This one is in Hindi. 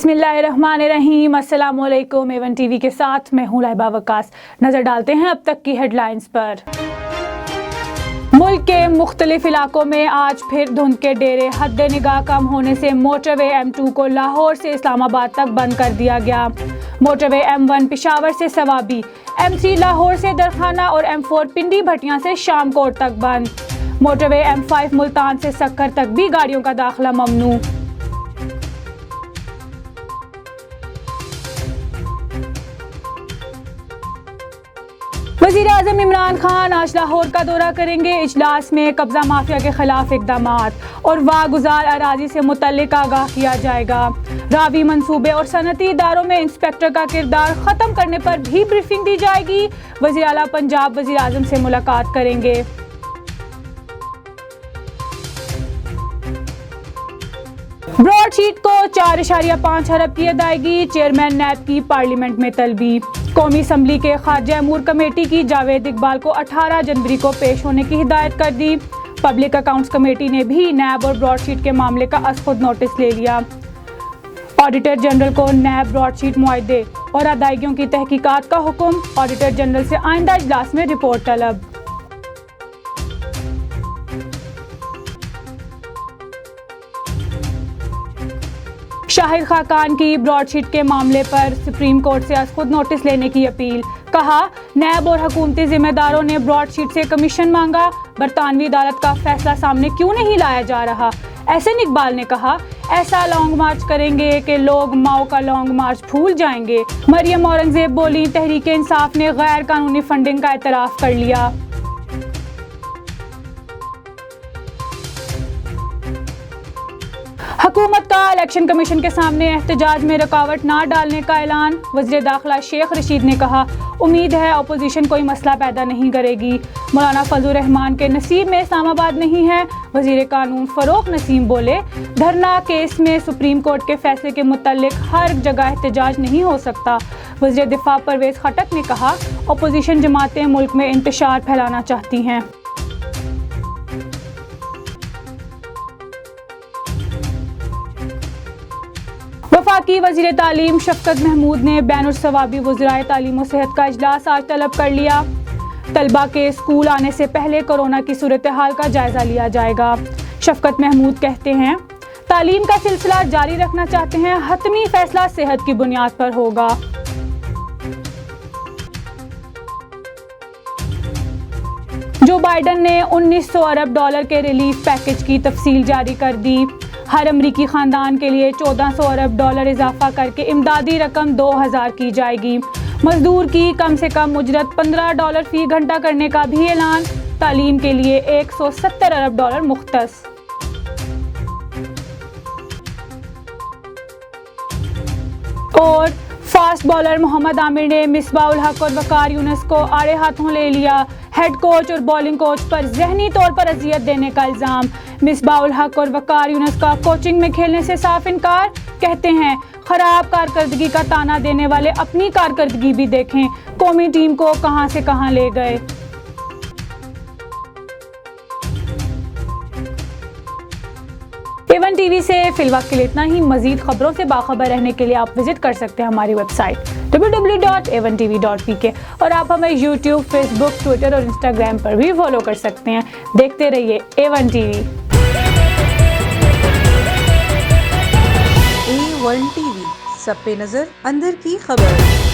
बिस्मिल्लाहिर्रहमानिर्रहीम। अस्सलामुअलैकुम। एवन टीवी के साथ मैं हूँ लाइबा वकास। नजर डालते हैं अब तक की हेडलाइंस पर। मुल्क के मुख्तलिफ इलाकों में आज फिर धुंध के डेरे। हद निगाह कम होने से मोटरवे M2 को लाहौर से इस्लामाबाद तक बंद कर दिया गया। मोटरवे M1 पेशावर से सवाबी, M3 लाहौर से दरखाना और M4 पिंडी भटियां से शामकोट तक बंद। मोटरवे M5 मुल्तान से सक्कर तक भी गाड़ियों का दाखिला ममनू। वज़ीर आज़म इमरान खान आज लाहौर का दौरा करेंगे। इजलास में कब्जा माफिया के खिलाफ इक़दामात और वागुजार अराजी से मुतल्लिक आगाह किया जाएगा। रावी मंसूबे और सनती इदारों में इंस्पेक्टर का किरदार ख़त्म करने पर भी ब्रीफिंग दी जाएगी। वज़ीर आला पंजाब वज़ीर आज़म से मुलाकात करेंगे। ब्रॉडशीट को 4.5 अरब की अदायगी। चेयरमैन नैब की पार्लियामेंट में तलबी। कौमी असम्बली के खारजा अमूर कमेटी की जावेद इकबाल को 18 जनवरी को पेश होने की हिदायत कर दी। पब्लिक अकाउंट्स कमेटी ने भी नैब और ब्रॉडशीट के मामले का अज़ खुद नोटिस ले लिया। ऑडिटर जनरल को नैब ब्रॉडशीट मुआहदे और अदायगियों की तहकीकात का हुक्म। ऑडिटर जनरल से आइंदा इजलास में रिपोर्ट तलब। शाहिद खाकान की ब्रॉडशीट के मामले पर सुप्रीम कोर्ट से खुद नोटिस लेने की अपील। कहा, नैब और हुकूमती जिम्मेदारों ने ब्रॉडशीट से कमीशन मांगा, बरतानवी अदालत का फैसला सामने क्यों नहीं लाया जा रहा। एहसन इकबाल ने कहा, ऐसा लॉन्ग मार्च करेंगे कि लोग माओ का लॉन्ग मार्च भूल जाएंगे। मरियम औरंगजेब बोली, तहरीक इंसाफ ने गैर कानूनी फंडिंग का एतराफ़ कर लिया। हुकूमत का इलेक्शन कमीशन के सामने एहतजाज में रुकावट ना डालने का ऐलान। वज़ीर दाखिला शेख रशीद ने कहा, उम्मीद है अपोजिशन कोई मसला पैदा नहीं करेगी। मौलाना फजलुर रहमान के नसीब में इस्लामाबाद नहीं है। वज़ीर कानून फ़रोग़ नसीम बोले, धरना केस में सुप्रीम कोर्ट के फैसले के मुतालिक हर जगह एहतजाज नहीं हो सकता। वज़ीर दिफा परवेज़ खटक ने कहा, अपोजिशन जमातें मुल्क में इंतशार फैलाना चाहती हैं। वफाकी वज़ीर तालीम शफ़क़त महमूद ने बैनुल-सवाबी वज़राए तालीम और सेहत का इजलास आज तलब कर लिया। तलबा के स्कूल आने से पहले कोरोना की सूरत हाल का जायज़ा लिया जाएगा। शफ़क़त महमूद कहते हैं, तालीम का सिलसिला जारी रखना चाहते हैं, हतमी फैसला सेहत की बुनियाद पर होगा। जो बाइडन ने 1900 अरब डॉलर के रिलीफ पैकेज की तफसील जारी कर दी। हर अमरीकी ख़ानदान के लिए 1400 अरब डॉलर इजाफा करके इमदादी रकम 2000 की जाएगी। मजदूर की कम से कम उजरत $15 फी घंटा करने का भी ऐलान। तालीम के लिए 170 अरब डॉलर मुख्तस। और फास्ट बॉलर मोहम्मद आमिर ने मिसबाउल हक और वकार यूनुस को आड़े हाथों ले लिया। हेड कोच और बॉलिंग कोच पर जहनी तौर पर अजियत देने का इल्ज़ाम। मिसबाउल हक और वकार यूनुस का कोचिंग में खेलने से साफ इनकार। कहते हैं, खराब कारकर्दगी का ताना देने वाले अपनी कारकर्दगी भी देखें, कौमी टीम को कहां से कहां ले गए। एवन टीवी से फिलहाल के लिए इतना ही। मजीद खबरों से बाखबर रहने के लिए आप विजिट कर सकते हैं हमारी वेबसाइट www.avantv.pk और आप हमें YouTube, Facebook, Twitter और Instagram पर भी फॉलो कर सकते हैं। देखते रहिए एवन टीवी। A1 TV, सब पे नजर, अंदर की खबर।